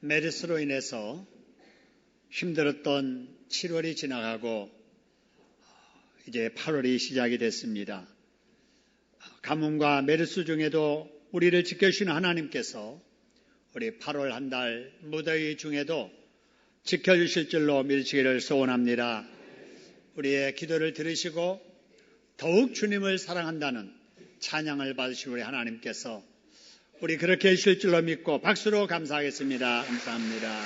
메르스로 인해서 힘들었던 7월이 지나가고 이제 8월이 시작이 됐습니다. 가뭄과 메르스 중에도 우리를 지켜주시는 하나님께서 우리 8월 한 달 무더위 중에도 지켜주실 줄로 믿으시기를 소원합니다. 우리의 기도를 들으시고 더욱 주님을 사랑한다는 찬양을 받으신 우리 하나님께서 우리 그렇게 해주실 줄로 믿고 박수로 감사하겠습니다. 감사합니다.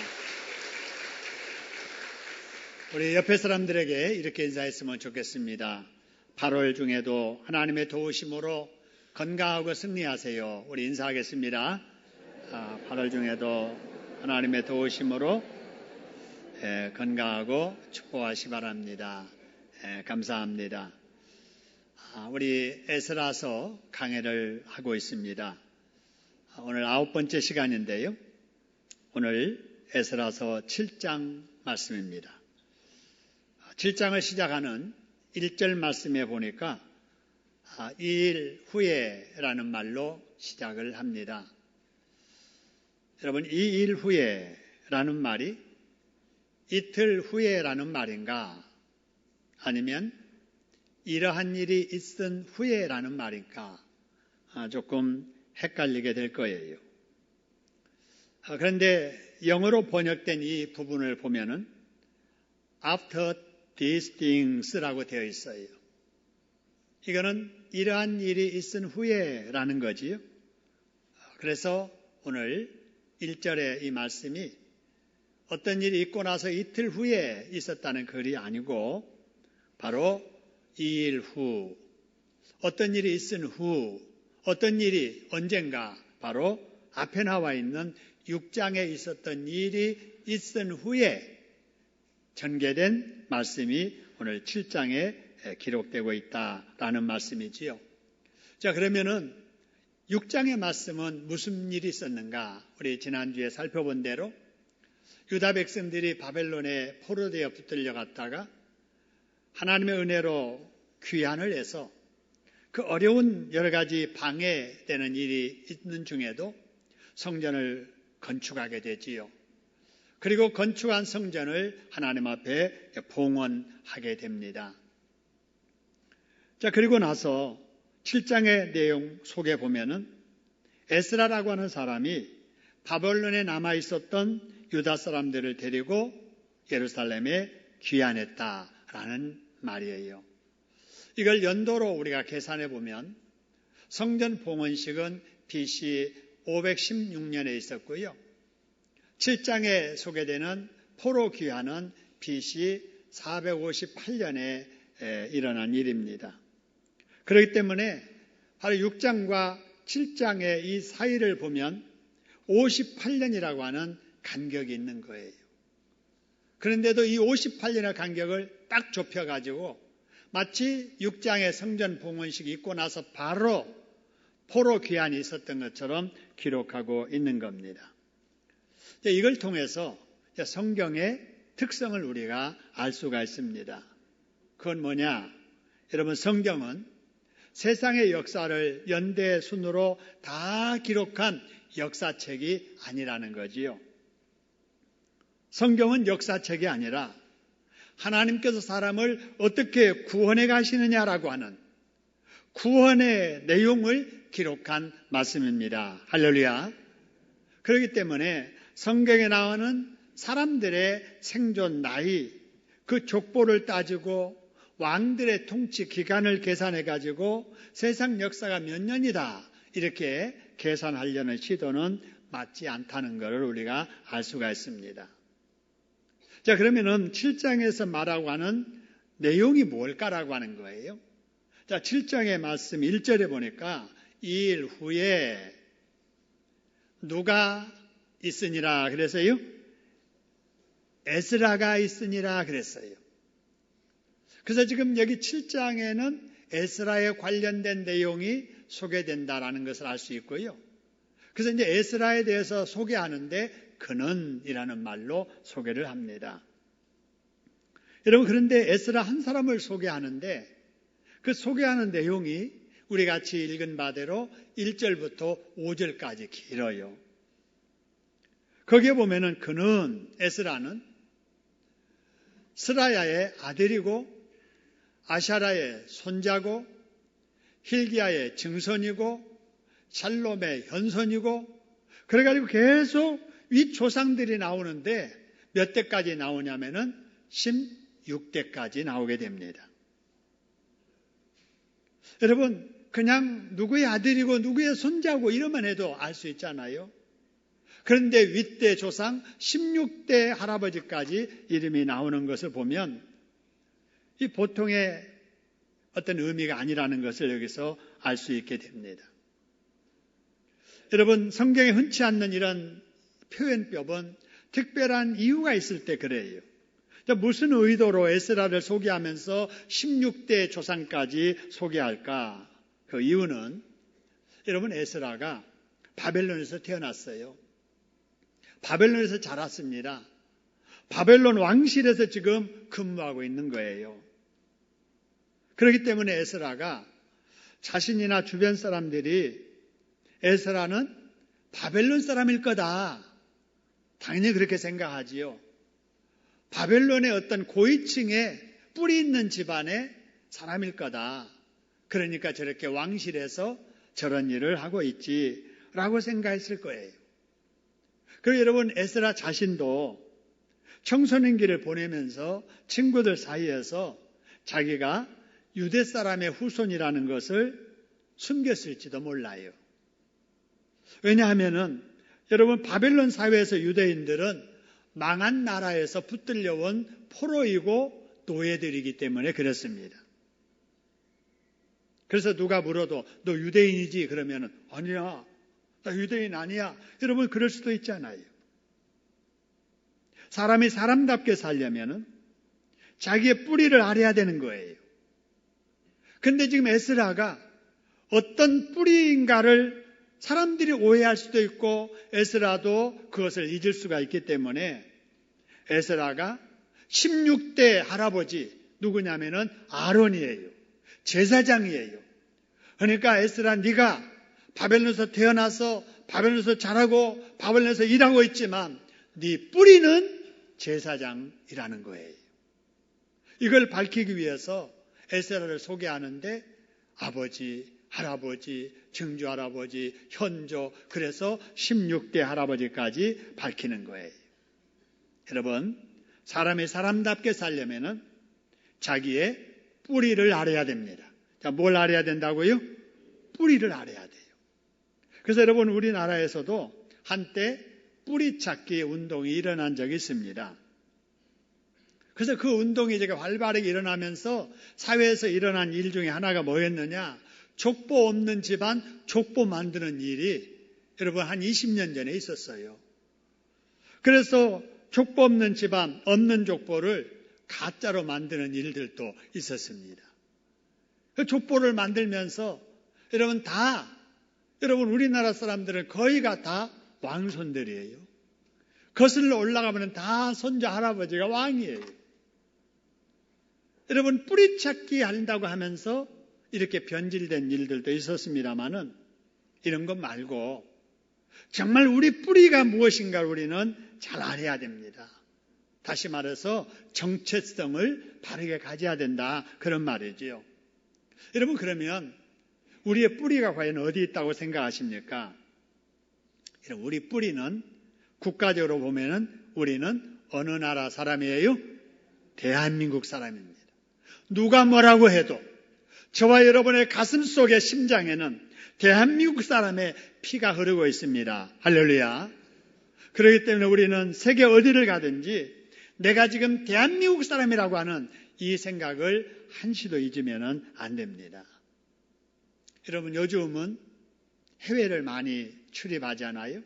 우리 옆에 사람들에게 이렇게 인사했으면 좋겠습니다. 8월 중에도 하나님의 도우심으로 건강하고 승리하세요. 우리 인사하겠습니다. 8월 중에도 하나님의 도우심으로 건강하고 축복하시 바랍니다. 감사합니다. 우리 에스라서 강해를 하고 있습니다. 오늘 9번째 시간인데요. 오늘 에스라서 7장 말씀입니다. 7장을 시작하는 1절 말씀에 보니까 2일 후에라는 말로 시작을 합니다. 여러분, 2일 후에라는 말이 이틀 후에라는 말인가? 아니면 이러한 일이 있은 후에라는 말인가? 조금 헷갈리게 될 거예요. 그런데 영어로 번역된 이 부분을 보면은 After these things라고 되어 있어요. 이거는 이러한 일이 있은 후에라는 거지요. 그래서 오늘 1절의 이 말씀이 어떤 일이 있고 나서 이틀 후에 있었다는 글이 아니고 바로 2일 후, 어떤 일이 있은 후, 어떤 일이 언젠가 바로 앞에 나와 있는 6장에 있었던 일이 있은 후에 전개된 말씀이 오늘 7장에 기록되고 있다라는 말씀이지요. 자, 그러면은 6장의 말씀은 무슨 일이 있었는가? 우리 지난주에 살펴본 대로 유다 백성들이 바벨론에 포로되어 붙들려 갔다가 하나님의 은혜로 귀환을 해서 그 어려운 여러 가지 방해되는 일이 있는 중에도 성전을 건축하게 되지요. 그리고 건축한 성전을 하나님 앞에 봉헌하게 됩니다. 자, 그리고 나서 7장의 내용 속에 보면은 에스라라고 하는 사람이 바벨론에 남아 있었던 유다 사람들을 데리고 예루살렘에 귀환했다라는 말이에요. 이걸 연도로 우리가 계산해 보면 성전 봉헌식은 BC 516년에 있었고요. 7장에 소개되는 포로 귀환은 BC 458년에 일어난 일입니다. 그렇기 때문에 바로 6장과 7장의 이 사이를 보면 58년이라고 하는 간격이 있는 거예요. 그런데도 이 58년의 간격을 딱 좁혀가지고 마치 6장의 성전 봉헌식이 있고 나서 바로 포로 귀환이 있었던 것처럼 기록하고 있는 겁니다. 이걸 통해서 성경의 특성을 우리가 알 수가 있습니다. 그건 뭐냐? 여러분, 성경은 세상의 역사를 연대 순으로 다 기록한 역사책이 아니라는 거지요. 성경은 역사책이 아니라 하나님께서 사람을 어떻게 구원해 가시느냐라고 하는 구원의 내용을 기록한 말씀입니다. 할렐루야. 그렇기 때문에 성경에 나오는 사람들의 생존 나이, 그 족보를 따지고 왕들의 통치 기간을 계산해 가지고 세상 역사가 몇 년이다 이렇게 계산하려는 시도는 맞지 않다는 것을 우리가 알 수가 있습니다. 자, 그러면은 7장에서 말하고 하는 내용이 뭘까라고 하는 거예요. 자, 7장의 말씀 1절에 보니까 2일 후에 누가 있으니라 그래서요? 에스라가 있으니라 그랬어요. 그래서 지금 여기 7장에는 에스라에 관련된 내용이 소개된다라는 것을 알 수 있고요. 그래서 이제 에스라에 대해서 소개하는데 그는이라는 말로 소개를 합니다. 여러분, 그런데 에스라 한 사람을 소개하는데 그 소개하는 내용이 우리 같이 읽은 바대로 1절부터 5절까지 길어요. 거기에 보면은 그는, 에스라는 스라야의 아들이고 아샤라의 손자고 힐기야의 증손이고 샬롬의 현손이고, 그래가지고 계속 윗조상들이 나오는데 몇 대까지 나오냐면은 16대까지 나오게 됩니다. 여러분, 그냥 누구의 아들이고 누구의 손자고 이러만 해도 알 수 있잖아요. 그런데 윗대 조상 16대 할아버지까지 이름이 나오는 것을 보면 이 보통의 어떤 의미가 아니라는 것을 여기서 알 수 있게 됩니다. 여러분, 성경에 흔치 않는 이런 표현법은 특별한 이유가 있을 때 그래요. 무슨 의도로 에스라를 소개하면서 16대 조상까지 소개할까? 그 이유는 여러분, 에스라가 바벨론에서 태어났어요. 바벨론에서 자랐습니다. 바벨론 왕실에서 지금 근무하고 있는 거예요. 그렇기 때문에 에스라가 자신이나 주변 사람들이 에스라는 바벨론 사람일 거다, 당연히 그렇게 생각하지요. 바벨론의 어떤 고위층에 뿌리 있는 집안의 사람일 거다. 그러니까 저렇게 왕실에서 저런 일을 하고 있지라고 생각했을 거예요. 그리고 여러분, 에스라 자신도 청소년기를 보내면서 친구들 사이에서 자기가 유대 사람의 후손이라는 것을 숨겼을지도 몰라요. 왜냐하면은 여러분, 바벨론 사회에서 유대인들은 망한 나라에서 붙들려온 포로이고 노예들이기 때문에 그렇습니다. 그래서 누가 물어도 너 유대인이지? 그러면은 아니야, 나 유대인 아니야. 여러분, 그럴 수도 있잖아요. 사람이 사람답게 살려면은 자기의 뿌리를 알아야 되는 거예요. 근데 지금 에스라가 어떤 뿌리인가를 사람들이 오해할 수도 있고 에스라도 그것을 잊을 수가 있기 때문에 에스라가 16대 할아버지 누구냐면은 아론이에요. 제사장이에요. 그러니까 에스라, 네가 바벨론에서 태어나서 바벨론에서 자라고 바벨론에서 일하고 있지만 네 뿌리는 제사장이라는 거예요. 이걸 밝히기 위해서 에스라를 소개하는데 아버지, 할아버지, 증조 할아버지, 현조, 그래서 16대 할아버지까지 밝히는 거예요. 여러분, 사람이 사람답게 살려면은 자기의 뿌리를 알아야 됩니다. 자, 뭘 알아야 된다고요? 뿌리를 알아야 돼요. 그래서 여러분, 우리나라에서도 한때 뿌리 찾기 운동이 일어난 적이 있습니다. 그래서 그 운동이 이제 활발하게 일어나면서 사회에서 일어난 일 중에 하나가 뭐였느냐? 족보 없는 집안 족보 만드는 일이 여러분 한 20년 전에 있었어요. 그래서 족보 없는 집안, 없는 족보를 가짜로 만드는 일들도 있었습니다. 그 족보를 만들면서 여러분 우리나라 사람들은 거의가 다 왕손들이에요. 거슬러 올라가면 다 손자 할아버지가 왕이에요. 여러분, 뿌리 찾기 한다고 하면서 이렇게 변질된 일들도 있었습니다만은 이런 것 말고 정말 우리 뿌리가 무엇인가 우리는 잘 알아야 됩니다. 다시 말해서 정체성을 바르게 가져야 된다, 그런 말이지요. 여러분, 그러면 우리의 뿌리가 과연 어디 있다고 생각하십니까? 우리 뿌리는 국가적으로 보면은 우리는 어느 나라 사람이에요? 대한민국 사람입니다. 누가 뭐라고 해도 저와 여러분의 가슴 속의 심장에는 대한민국 사람의 피가 흐르고 있습니다. 할렐루야. 그렇기 때문에 우리는 세계 어디를 가든지 내가 지금 대한민국 사람이라고 하는 이 생각을 한시도 잊으면 안 됩니다. 여러분, 요즘은 해외를 많이 출입하잖아요.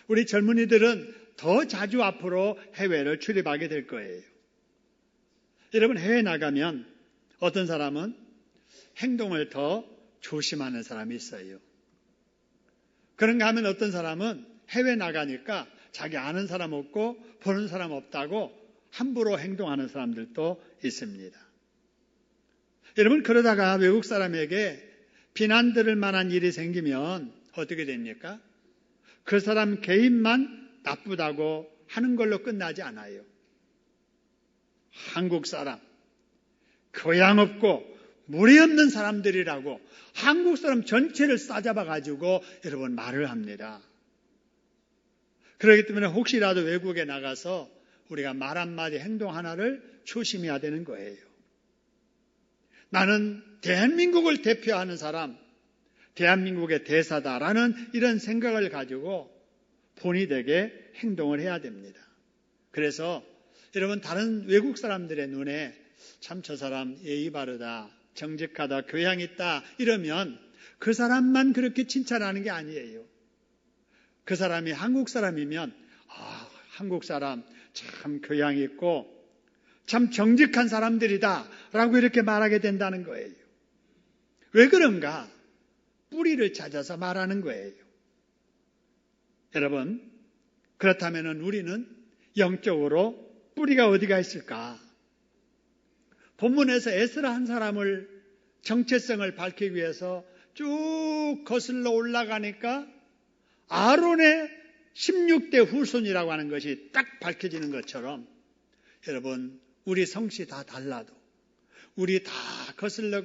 우리 젊은이들은 더 자주 앞으로 해외를 출입하게 될 거예요. 여러분, 해외 나가면 어떤 사람은 행동을 더 조심하는 사람이 있어요. 그런가 하면 어떤 사람은 해외 나가니까 자기 아는 사람 없고 보는 사람 없다고 함부로 행동하는 사람들도 있습니다. 여러분, 그러다가 외국 사람에게 비난 들을 만한 일이 생기면 어떻게 됩니까? 그 사람 개인만 나쁘다고 하는 걸로 끝나지 않아요. 한국 사람, 교양 없고 무리 없는 사람들이라고 한국 사람 전체를 싸잡아가지고 여러분 말을 합니다. 그렇기 때문에 혹시라도 외국에 나가서 우리가 말 한마디 행동 하나를 조심해야 되는 거예요. 나는 대한민국을 대표하는 사람, 대한민국의 대사다라는 이런 생각을 가지고 본의 되게 행동을 해야 됩니다. 그래서 여러분 다른 외국 사람들의 눈에 참 저 사람 예의 바르다, 정직하다, 교양 있다 이러면 그 사람만 그렇게 칭찬하는 게 아니에요. 그 사람이 한국 사람이면 한국 사람 참 교양 있고 참 정직한 사람들이다 라고 이렇게 말하게 된다는 거예요. 왜 그런가? 뿌리를 찾아서 말하는 거예요. 여러분, 그렇다면 우리는 영적으로 뿌리가 어디가 있을까? 본문에서 에스라 한 사람을 정체성을 밝히기 위해서 쭉 거슬러 올라가니까 아론의 16대 후손이라고 하는 것이 딱 밝혀지는 것처럼 여러분 우리 성씨 다 달라도 우리 다 거슬러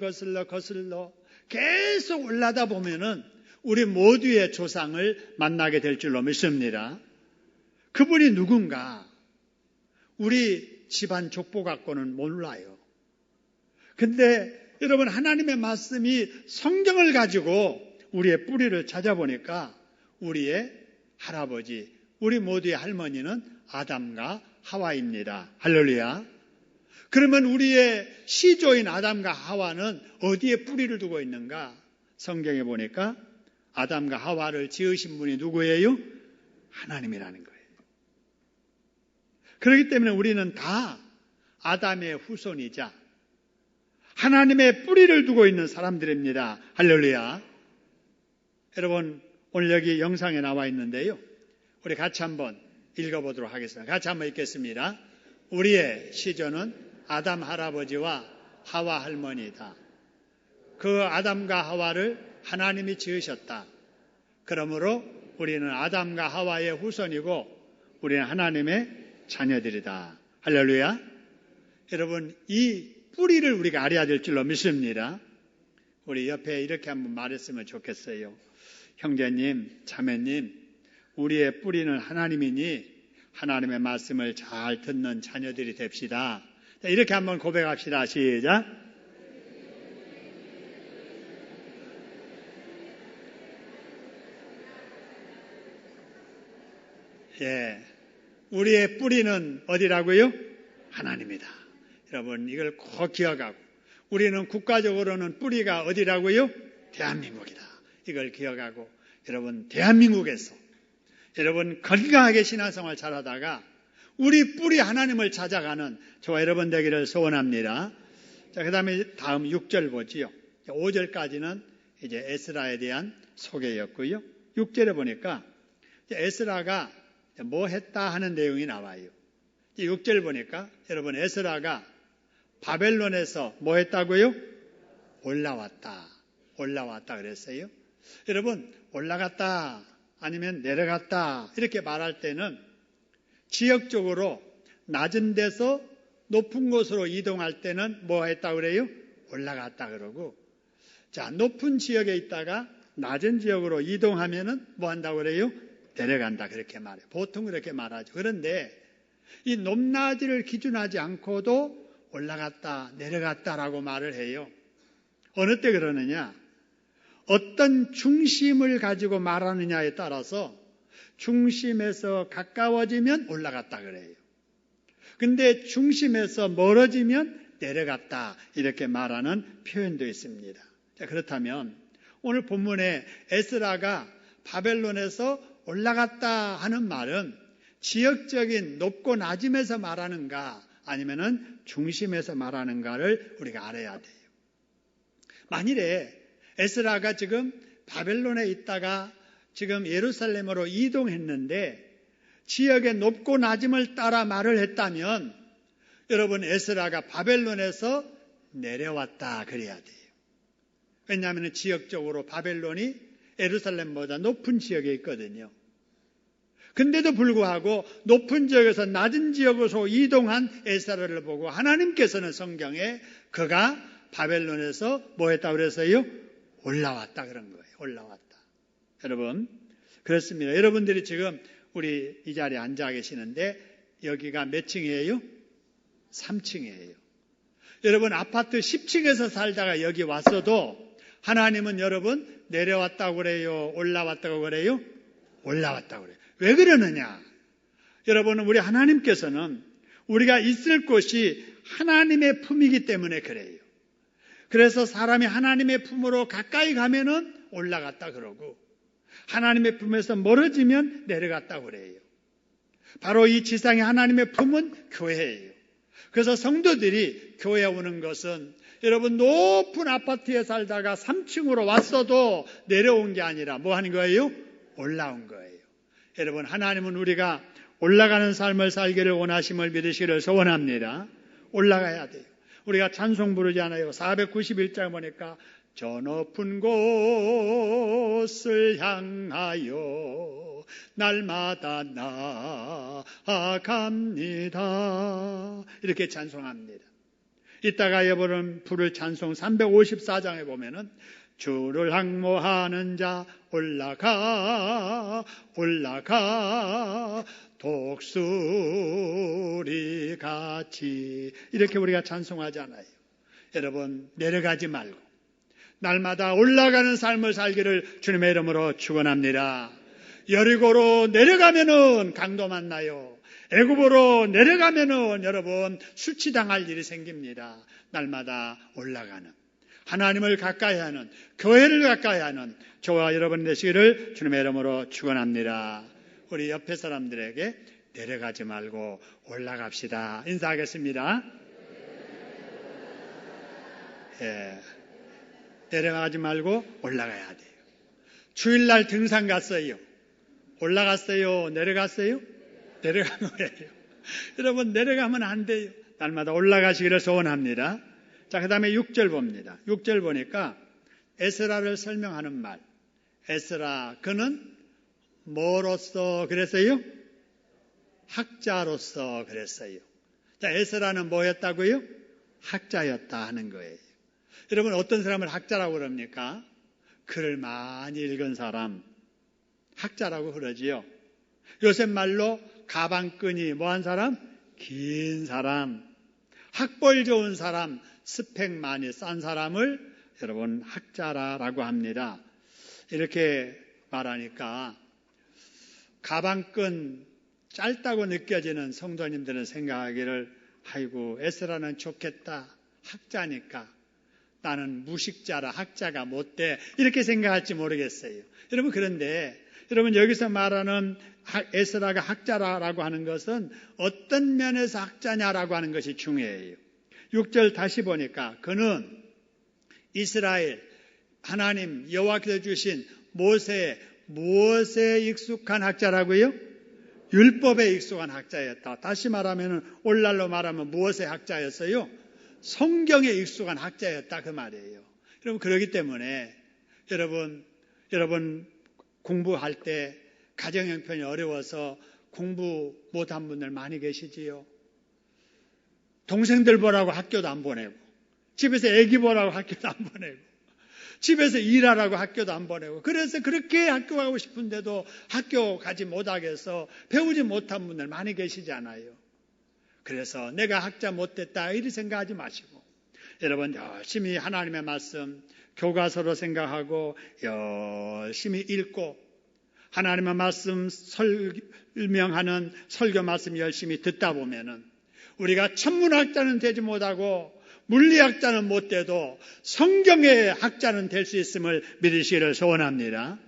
계속 올라다 보면은 우리 모두의 조상을 만나게 될 줄로 믿습니다. 그분이 누군가 우리 집안 족보 갖고는 몰라요. 근데 여러분 하나님의 말씀이 성경을 가지고 우리의 뿌리를 찾아보니까 우리의 할아버지, 우리 모두의 할머니는 아담과 하와입니다. 할렐루야. 그러면 우리의 시조인 아담과 하와는 어디에 뿌리를 두고 있는가? 성경에 보니까 아담과 하와를 지으신 분이 누구예요? 하나님이라는 거예요. 그렇기 때문에 우리는 다 아담의 후손이자 하나님의 뿌리를 두고 있는 사람들입니다. 할렐루야. 여러분 오늘 여기 영상에 나와 있는데요. 우리 같이 한번 읽어보도록 하겠습니다. 같이 한번 읽겠습니다. 우리의 시조는 아담 할아버지와 하와 할머니이다. 그 아담과 하와를 하나님이 지으셨다. 그러므로 우리는 아담과 하와의 후손이고 우리는 하나님의 자녀들이다. 할렐루야. 여러분 이 뿌리를 우리가 알아야 될 줄로 믿습니다. 우리 옆에 이렇게 한번 말했으면 좋겠어요. 형제님, 자매님, 우리의 뿌리는 하나님이니 하나님의 말씀을 잘 듣는 자녀들이 됩시다. 이렇게 한번 고백합시다. 시작. 예, 우리의 뿌리는 어디라고요? 하나님이다. 여러분 이걸 꼭 기억하고 우리는 국가적으로는 뿌리가 어디라고요? 대한민국이다. 이걸 기억하고 여러분 대한민국에서 여러분 건강하게 신앙생활 잘하다가 우리 뿌리 하나님을 찾아가는 저와 여러분 되기를 소원합니다. 자, 그 다음에 다음 6절 보지요. 5절까지는 이제 에스라에 대한 소개였고요. 6절에 보니까 에스라가 뭐 했다 하는 내용이 나와요. 6절 보니까 여러분 에스라가 바벨론에서 뭐 했다고요? 올라왔다 그랬어요. 여러분 올라갔다 아니면 내려갔다 이렇게 말할 때는 지역적으로 낮은 데서 높은 곳으로 이동할 때는 뭐 했다 그래요? 올라갔다 그러고 자 높은 지역에 있다가 낮은 지역으로 이동하면은 뭐 한다고 그래요? 내려간다 그렇게 말해요. 보통 그렇게 말하죠. 그런데 이 높낮이를 기준하지 않고도 올라갔다 내려갔다라고 말을 해요. 어느 때 그러느냐? 어떤 중심을 가지고 말하느냐에 따라서 중심에서 가까워지면 올라갔다 그래요. 근데 중심에서 멀어지면 내려갔다 이렇게 말하는 표현도 있습니다. 자, 그렇다면 오늘 본문에 에스라가 바벨론에서 올라갔다 하는 말은 지역적인 높고 낮음에서 말하는가 아니면은 중심에서 말하는가를 우리가 알아야 돼요. 만일에 에스라가 지금 바벨론에 있다가 지금 예루살렘으로 이동했는데 지역의 높고 낮음을 따라 말을 했다면 여러분 에스라가 바벨론에서 내려왔다 그래야 돼요. 왜냐하면 지역적으로 바벨론이 예루살렘보다 높은 지역에 있거든요. 근데도 불구하고 높은 지역에서 낮은 지역으로 이동한 에스라를 보고 하나님께서는 성경에 그가 바벨론에서 뭐 했다고 그랬어요? 올라왔다 그런 거예요. 올라왔다. 여러분, 그렇습니다. 여러분들이 지금 우리 이 자리에 앉아 계시는데 여기가 몇 층이에요? 3층이에요. 여러분 아파트 10층에서 살다가 여기 왔어도 하나님은 여러분 내려왔다고 그래요? 올라왔다고 그래요? 올라왔다고 그래요. 왜 그러느냐? 여러분, 우리 하나님께서는 우리가 있을 곳이 하나님의 품이기 때문에 그래요. 그래서 사람이 하나님의 품으로 가까이 가면은 올라갔다 그러고 하나님의 품에서 멀어지면 내려갔다 그래요. 바로 이 지상의 하나님의 품은 교회예요. 그래서 성도들이 교회에 오는 것은 여러분 높은 아파트에 살다가 3층으로 왔어도 내려온 게 아니라 뭐 하는 거예요? 올라온 거예요. 여러분, 하나님은 우리가 올라가는 삶을 살기를 원하심을 믿으시기를 소원합니다. 올라가야 돼요. 우리가 찬송 부르잖아요. 491장 보니까 저 높은 곳을 향하여 날마다 나아갑니다. 이렇게 찬송합니다. 이따가 여러분 부를 찬송 354장에 보면은 주를 항모하는 자 올라가 독수리 같이 이렇게 우리가 찬송하잖아요. 여러분 내려가지 말고 날마다 올라가는 삶을 살기를 주님의 이름으로 축원합니다. 여리고로 내려가면은 강도 만나요. 애굽으로 내려가면은 여러분 수치당할 일이 생깁니다. 날마다 올라가는 하나님을 가까이 하는 교회를 가까이 하는 저와 여러분 되시기를 주님의 이름으로 축원합니다. 우리 옆에 사람들에게 내려가지 말고 올라갑시다. 인사하겠습니다. 내려가지 말고 올라가야 돼요. 주일날 등산 갔어요. 올라갔어요? 내려갔어요? 내려간 거예요. 여러분 내려가면 안 돼요. 날마다 올라가시기를 소원합니다. 자, 그 다음에 6절 봅니다. 6절 보니까 에스라를 설명하는 말. 에스라, 그는 뭐로서 그랬어요? 학자로서 그랬어요. 자, 에스라는 뭐였다고요? 학자였다 하는 거예요. 여러분 어떤 사람을 학자라고 그럽니까? 글을 많이 읽은 사람, 학자라고 그러지요. 요새 말로 가방끈이 뭐한 사람? 긴 사람, 학벌 좋은 사람, 스펙 많이 싼 사람을 여러분 학자라고 합니다. 이렇게 말하니까 가방끈 짧다고 느껴지는 성도님들은 생각하기를 아이고 에스라는 좋겠다. 학자니까 나는 무식자라 학자가 못돼 이렇게 생각할지 모르겠어요. 여러분 그런데 여러분 여기서 말하는 에스라가 학자라고 하는 것은 어떤 면에서 학자냐라고 하는 것이 중요해요. 6절 다시 보니까 그는 이스라엘 하나님 여호와께서 주신 무엇에 익숙한 학자라고요? 율법에 익숙한 학자였다. 다시 말하면 오늘날로 말하면 무엇의 학자였어요? 성경에 익숙한 학자였다 그 말이에요. 여러분 그렇기 때문에 여러분 공부할 때 가정 형편이 어려워서 공부 못한 분들 많이 계시지요. 동생들 보라고 학교도 안 보내고 집에서 애기 보라고 학교도 안 보내고 집에서 일하라고 학교도 안 보내고 그래서 그렇게 학교 가고 싶은데도 학교 가지 못하겠어 배우지 못한 분들 많이 계시잖아요. 그래서 내가 학자 못됐다 이렇게 생각하지 마시고 여러분 열심히 하나님의 말씀 교과서로 생각하고 열심히 읽고 하나님의 말씀 설명하는 설교 말씀 열심히 듣다 보면은 우리가 천문학자는 되지 못하고 물리학자는 못 돼도 성경의 학자는 될 수 있음을 믿으시기를 소원합니다.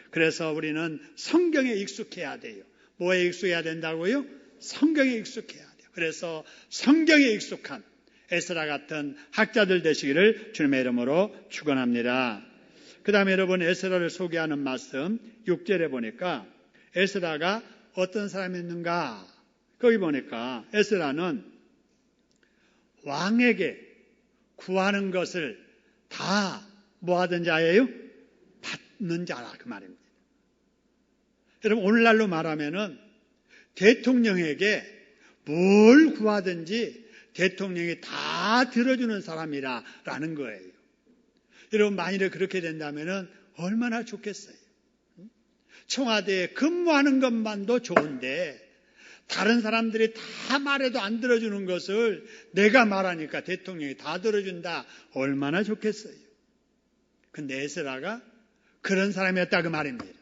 그래서 우리는 성경에 익숙해야 돼요. 뭐에 익숙해야 된다고요? 성경에 익숙해야 돼요. 그래서 성경에 익숙한 에스라 같은 학자들 되시기를 주님의 이름으로 축원합니다. 그 다음에 여러분 에스라를 소개하는 말씀 6절에 보니까 에스라가 어떤 사람이었는가? 거기 보니까 에스라는 왕에게 구하는 것을 다 뭐 하던 자예요? 받는 자라 그 말입니다. 여러분, 오늘날로 말하면은 대통령에게 뭘 구하든지 대통령이 다 들어주는 사람이라는 거예요. 여러분, 만일에 그렇게 된다면은 얼마나 좋겠어요. 청와대에 근무하는 것만도 좋은데 다른 사람들이 다 말해도 안 들어주는 것을 내가 말하니까 대통령이 다 들어준다. 얼마나 좋겠어요. 근데 에스라가 그런 사람이었다 그 말입니다.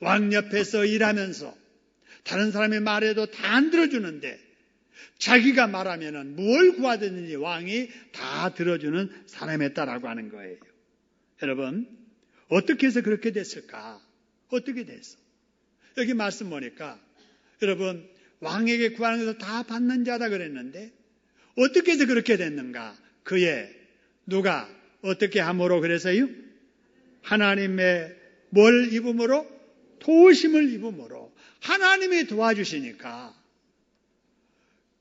왕 옆에서 일하면서 다른 사람이 말해도 다 안 들어주는데 자기가 말하면은 뭘 구하든지 왕이 다 들어주는 사람이었다라고 하는 거예요. 여러분, 어떻게 해서 그렇게 됐을까? 어떻게 됐어? 여기 말씀 보니까 여러분, 왕에게 구하는 것을 다 받는 자다 그랬는데 어떻게 해서 그렇게 됐는가? 그의 누가 어떻게 함으로 그래서요? 하나님의 뭘 입음으로? 도우심을 입음으로 하나님이 도와주시니까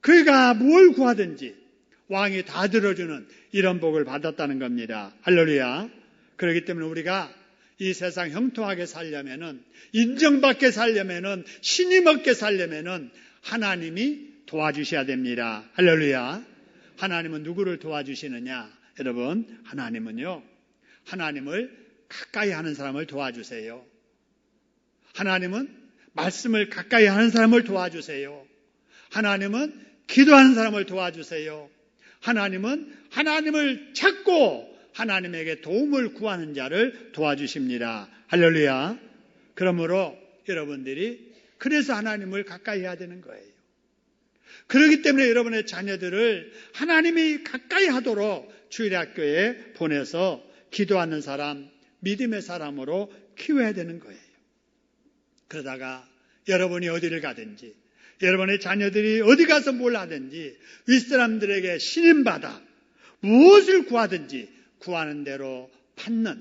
그가 뭘 구하든지 왕이 다 들어주는 이런 복을 받았다는 겁니다. 할렐루야. 그렇기 때문에 우리가 이 세상 형통하게 살려면은, 인정받게 살려면은, 신임 얻게 살려면은 하나님이 도와주셔야 됩니다. 할렐루야. 하나님은 누구를 도와주시느냐? 여러분, 하나님은요, 하나님을 가까이 하는 사람을 도와주세요. 하나님은 말씀을 가까이 하는 사람을 도와주세요. 하나님은 기도하는 사람을 도와주세요. 하나님은 하나님을 찾고 하나님에게 도움을 구하는 자를 도와주십니다. 할렐루야. 그러므로 여러분들이 그래서 하나님을 가까이 해야 되는 거예요. 그렇기 때문에 여러분의 자녀들을 하나님이 가까이 하도록 주일학교에 보내서 기도하는 사람, 믿음의 사람으로 키워야 되는 거예요. 그러다가 여러분이 어디를 가든지, 여러분의 자녀들이 어디 가서 뭘 하든지 윗사람들에게 신임받아 무엇을 구하든지 구하는 대로 받는,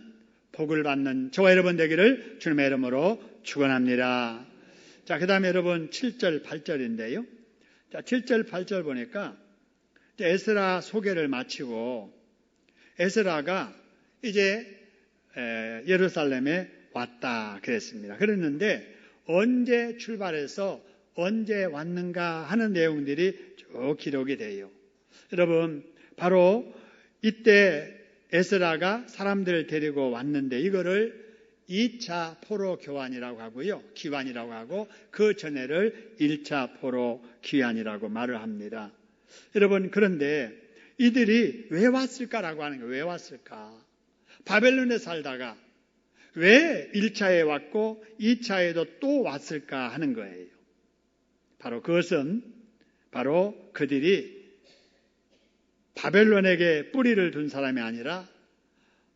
복을 받는 저와 여러분 되기를 주님의 이름으로 축원합니다. 자, 그 다음에 여러분 7절, 8절인데요. 자, 7절, 8절 보니까 에스라 소개를 마치고 에스라가 이제 예루살렘에 왔다 그랬습니다. 그랬는데 언제 출발해서 언제 왔는가 하는 내용들이 쭉 기록이 돼요. 여러분, 바로 이때 에스라가 사람들을 데리고 왔는데 이거를 2차 포로 교환이라고 하고요. 기환이라고 하고 그 전에를 1차 포로 귀환이라고 말을 합니다. 여러분, 그런데 이들이 왜 왔을까라고 하는 거예요. 왜 왔을까? 바벨론에 살다가 왜 1차에 왔고 2차에도 또 왔을까 하는 거예요. 바로 그것은 바로 그들이 바벨론에게 뿌리를 둔 사람이 아니라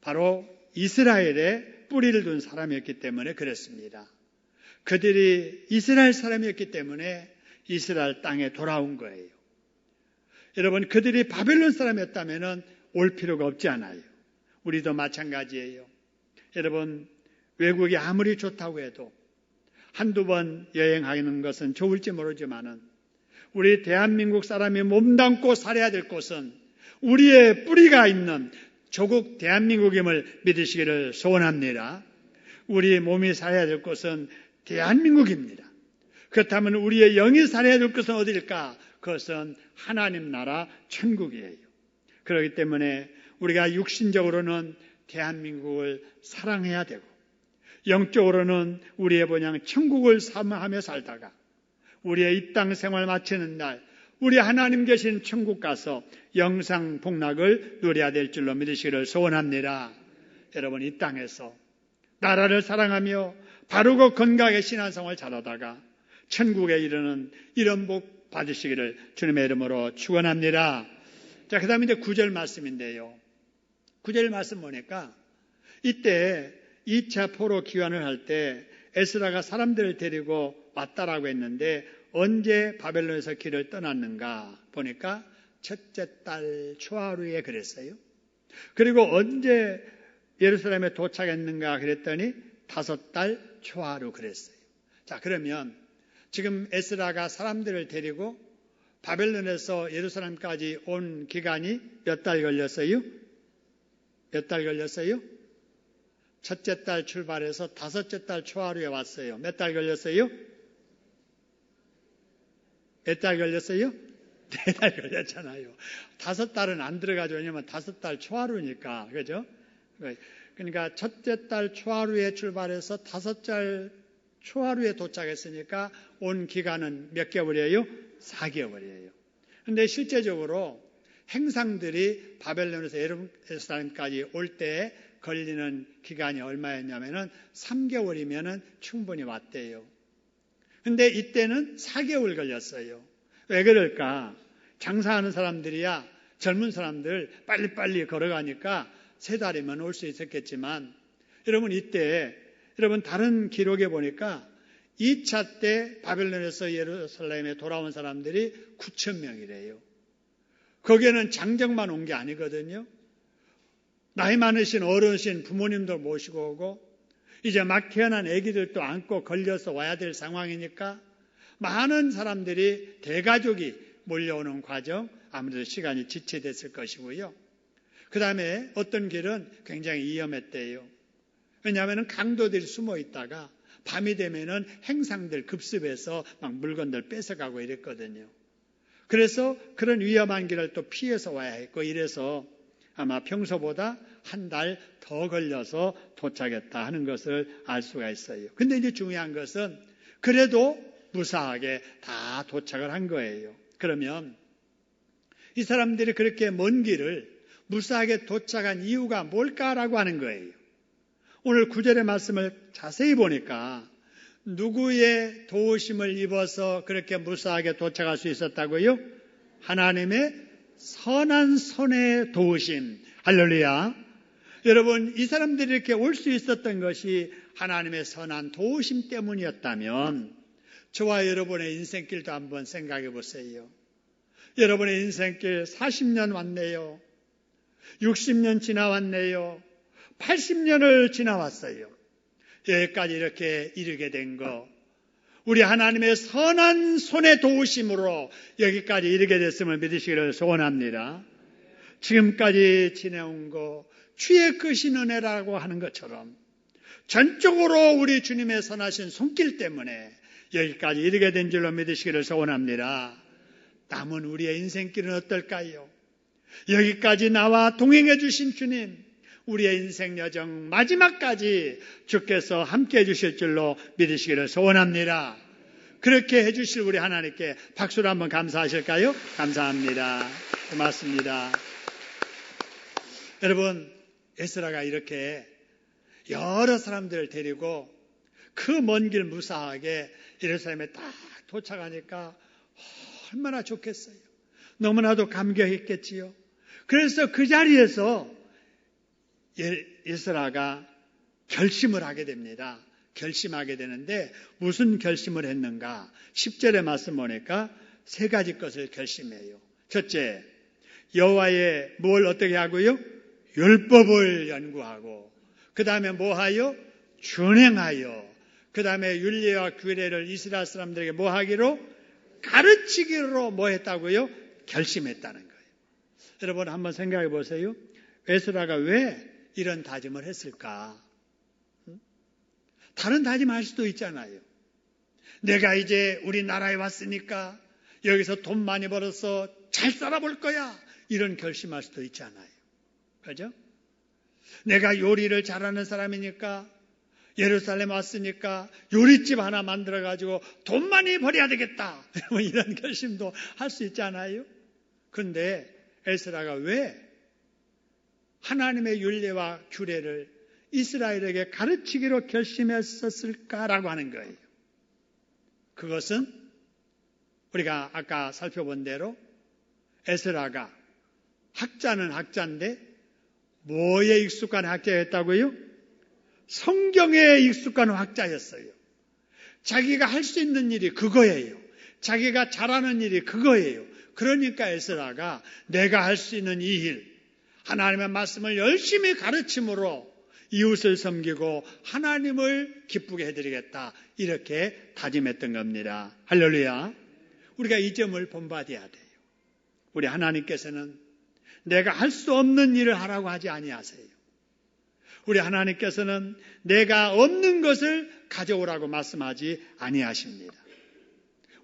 바로 이스라엘에 뿌리를 둔 사람이었기 때문에 그랬습니다. 그들이 이스라엘 사람이었기 때문에 이스라엘 땅에 돌아온 거예요. 여러분, 그들이 바벨론 사람이었다면 올 필요가 없지 않아요. 우리도 마찬가지예요. 여러분, 외국이 아무리 좋다고 해도 한두 번 여행하는 것은 좋을지 모르지만은 우리 대한민국 사람이 몸담고 살아야 될 곳은 우리의 뿌리가 있는 조국 대한민국임을 믿으시기를 소원합니다. 우리 몸이 살아야 될 곳은 대한민국입니다. 그렇다면 우리의 영이 살아야 될 곳은 어디일까? 그것은 하나님 나라 천국이에요. 그렇기 때문에 우리가 육신적으로는 대한민국을 사랑해야 되고 영적으로는 우리의 본향 천국을 사모하며 살다가 우리의 이 땅 생활 마치는 날 우리 하나님 계신 천국 가서 영상 복락을 누려야 될 줄로 믿으시기를 소원합니다. 여러분, 이 땅에서 나라를 사랑하며 바르고 건강하게 신앙생활 잘하다가 천국에 이르는 이런 복 받으시기를 주님의 이름으로 축원합니다. 자, 그 다음에 이제 9절 말씀인데요. 9절 말씀 보니까 이때 2차 포로 귀환을 할 때 에스라가 사람들을 데리고 왔다라고 했는데 언제 바벨론에서 길을 떠났는가 보니까 첫째 달 초하루에 그랬어요. 그리고 언제 예루살렘에 도착했는가 그랬더니 5달 초하루 그랬어요. 자, 그러면 지금 에스라가 사람들을 데리고 바벨론에서 예루살렘까지 온 기간이 몇 달 걸렸어요? 몇 달 걸렸어요? 첫째 달 출발해서 다섯째 달 초하루에 왔어요. 몇 달 걸렸어요? 몇 달 걸렸어요? 4달 걸렸잖아요. 5달은 안 들어가죠. 왜냐면 5달 초하루니까. 그죠? 그러니까 첫째 달 초하루에 출발해서 5달 초하루에 도착했으니까 온 기간은 몇 개월이에요? 4개월이에요. 근데 실제적으로 행상들이 바벨론에서 예루살렘까지 올 때 걸리는 기간이 얼마였냐면은 3개월이면은 충분히 왔대요. 근데 이때는 4개월 걸렸어요. 왜 그럴까? 장사하는 사람들이야 젊은 사람들 빨리빨리 걸어가니까 3달이면 올 수 있었겠지만 여러분 이때 여러분 다른 기록에 보니까 2차 때 바벨론에서 예루살렘에 돌아온 사람들이 9,000명이래요. 거기에는 장정만 온 게 아니거든요. 나이 많으신 어르신 부모님들 모시고 오고 이제 막 태어난 아기들도 안고 걸려서 와야 될 상황이니까 많은 사람들이 대가족이 몰려오는 과정 아무래도 시간이 지체됐을 것이고요. 그 다음에 어떤 길은 굉장히 위험했대요. 왜냐하면 강도들이 숨어 있다가 밤이 되면은 행상들 급습해서 막 물건들 뺏어가고 이랬거든요. 그래서 그런 위험한 길을 또 피해서 와야 했고 이래서 아마 평소보다 한 달 더 걸려서 도착했다 하는 것을 알 수가 있어요. 근데 이제 중요한 것은 그래도 무사하게 다 도착을 한 거예요. 그러면 이 사람들이 그렇게 먼 길을 무사하게 도착한 이유가 뭘까라고 하는 거예요. 오늘 9절의 말씀을 자세히 보니까 누구의 도우심을 입어서 그렇게 무사하게 도착할 수 있었다고요? 하나님의 선한 손의 도우심. 할렐루야. 여러분, 이 사람들이 이렇게 올 수 있었던 것이 하나님의 선한 도우심 때문이었다면 저와 여러분의 인생길도 한번 생각해 보세요. 여러분의 인생길 40년 왔네요. 60년 지나왔네요. 80년을 지나왔어요. 여기까지 이렇게 이르게 된 거, 우리 하나님의 선한 손의 도우심으로 여기까지 이르게 됐음을 믿으시기를 소원합니다. 지금까지 지내온 거 주의 크신 은혜라고 하는 것처럼 전적으로 우리 주님의 선하신 손길 때문에 여기까지 이르게 된 줄로 믿으시기를 소원합니다. 남은 우리의 인생길은 어떨까요? 여기까지 나와 동행해 주신 주님, 우리의 인생 여정 마지막까지 주께서 함께 해주실 줄로 믿으시기를 소원합니다. 그렇게 해주실 우리 하나님께 박수로 한번 감사하실까요? 감사합니다. 고맙습니다. 여러분, 에스라가 이렇게 여러 사람들을 데리고 그 먼 길 무사하게 예루살렘에 딱 도착하니까 얼마나 좋겠어요. 너무나도 감격했겠지요. 그래서 그 자리에서 에스라가 결심을 하게 됩니다. 결심하게 되는데 무슨 결심을 했는가? 10절의 말씀 보니까 3가지 것을 결심해요. 첫째, 여호와의 뭘 어떻게 하고요? 율법을 연구하고, 그 다음에 뭐하여? 준행하여, 그 다음에 율례와 규례를 이스라엘 사람들에게 뭐하기로? 가르치기로 뭐 했다고요? 결심했다는 거예요. 여러분 한번 생각해 보세요. 에스라가 왜 이런 다짐을 했을까? 다른 다짐할 수도 있잖아요. 내가 이제 우리나라에 왔으니까 여기서 돈 많이 벌어서 잘 살아볼 거야. 이런 결심할 수도 있잖아요. 그죠? 내가 요리를 잘하는 사람이니까 예루살렘 왔으니까 요리집 하나 만들어가지고 돈 많이 벌어야 되겠다. 이런 결심도 할 수 있잖아요. 그런데 에스라가 왜 하나님의 율례와 규례를 이스라엘에게 가르치기로 결심했었을까라고 하는 거예요. 그것은 우리가 아까 살펴본 대로 에스라가 학자는 학자인데 뭐에 익숙한 학자였다고요? 성경에 익숙한 학자였어요. 자기가 할 수 있는 일이 그거예요. 자기가 잘하는 일이 그거예요. 그러니까 에스라가 내가 할 수 있는 이 일, 하나님의 말씀을 열심히 가르침으로 이웃을 섬기고 하나님을 기쁘게 해드리겠다. 이렇게 다짐했던 겁니다. 할렐루야. 우리가 이 점을 본받아야 돼요. 우리 하나님께서는 내가 할 수 없는 일을 하라고 하지 아니하세요. 우리 하나님께서는 내가 없는 것을 가져오라고 말씀하지 아니하십니다.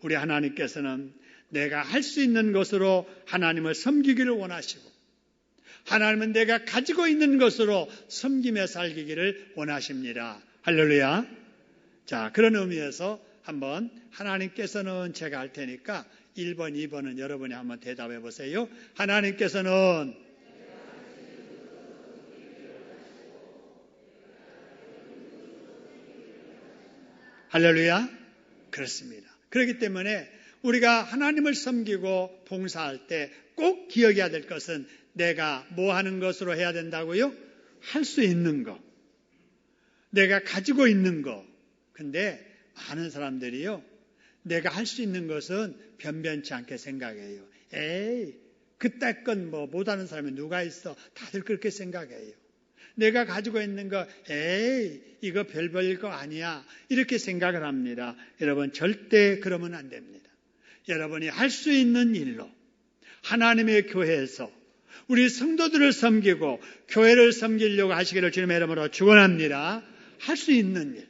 우리 하나님께서는 내가 할 수 있는 것으로 하나님을 섬기기를 원하시고, 하나님은 내가 가지고 있는 것으로 섬기며 살기를 원하십니다. 할렐루야. 자, 그런 의미에서 한번 하나님께서는 제가 할 테니까 1번, 2번은 여러분이 한번 대답해 보세요. 하나님께서는 할렐루야. 그렇습니다. 그렇기 때문에 우리가 하나님을 섬기고 봉사할 때 꼭 기억해야 될 것은 내가 뭐 하는 것으로 해야 된다고요? 할 수 있는 거. 내가 가지고 있는 거. 근데 많은 사람들이요, 내가 할 수 있는 것은 변변치 않게 생각해요. 에이, 그딴 건 뭐 못하는 사람이 누가 있어? 다들 그렇게 생각해요. 내가 가지고 있는 거, 에이, 이거 별 볼일 거 아니야. 이렇게 생각을 합니다. 여러분, 절대 그러면 안 됩니다. 여러분이 할 수 있는 일로 하나님의 교회에서 우리 성도들을 섬기고 교회를 섬기려고 하시기를 주님의 이름으로 축원합니다. 할 수 있는 일.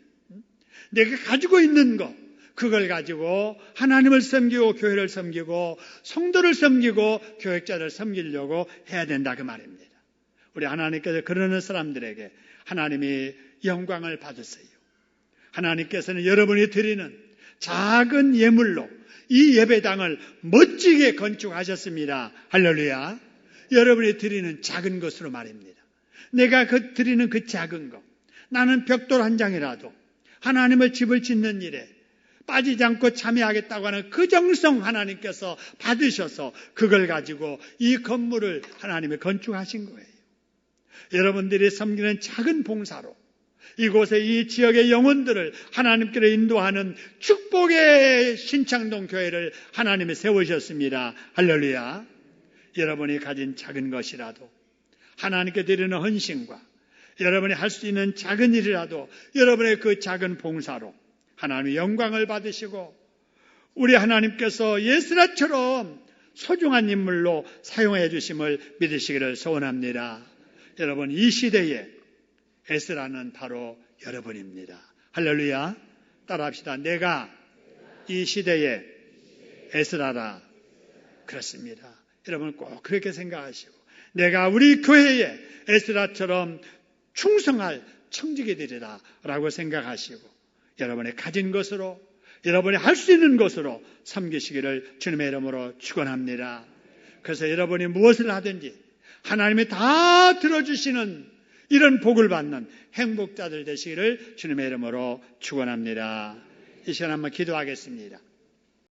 내가 가지고 있는 거, 그걸 가지고 하나님을 섬기고 교회를 섬기고 성도를 섬기고 교역자를 섬기려고 해야 된다, 그 말입니다. 우리 하나님께서 그러는 사람들에게 하나님이 영광을 받으세요. 하나님께서는 여러분이 드리는 작은 예물로 이 예배당을 멋지게 건축하셨습니다. 할렐루야. 여러분이 드리는 작은 것으로 말입니다. 내가 드리는 그 작은 것, 나는 벽돌 한 장이라도 하나님의 집을 짓는 일에 빠지지 않고 참여하겠다고 하는 그 정성 하나님께서 받으셔서 그걸 가지고 이 건물을 하나님이 건축하신 거예요. 여러분들이 섬기는 작은 봉사로 이곳에 이 지역의 영혼들을 하나님께로 인도하는 축복의 신창동 교회를 하나님이 세우셨습니다. 할렐루야. 여러분이 가진 작은 것이라도 하나님께 드리는 헌신과 여러분이 할 수 있는 작은 일이라도 여러분의 그 작은 봉사로 하나님의 영광을 받으시고 우리 하나님께서 예스라처럼 소중한 인물로 사용해 주심을 믿으시기를 소원합니다. 여러분, 이 시대에 에스라는 바로 여러분입니다. 할렐루야. 따라합시다. 내가 이 시대에 에스라라. 그렇습니다. 여러분 꼭 그렇게 생각하시고, 내가 우리 교회에 에스라처럼 충성할 청지기 되리라 라고 생각하시고, 여러분의 가진 것으로, 여러분이 할 수 있는 것으로 섬기시기를 주님의 이름으로 축원합니다. 그래서 여러분이 무엇을 하든지 하나님이 다 들어주시는 이런 복을 받는 행복자들 되시기를 주님의 이름으로 축원합니다. 이 시간 한번 기도하겠습니다.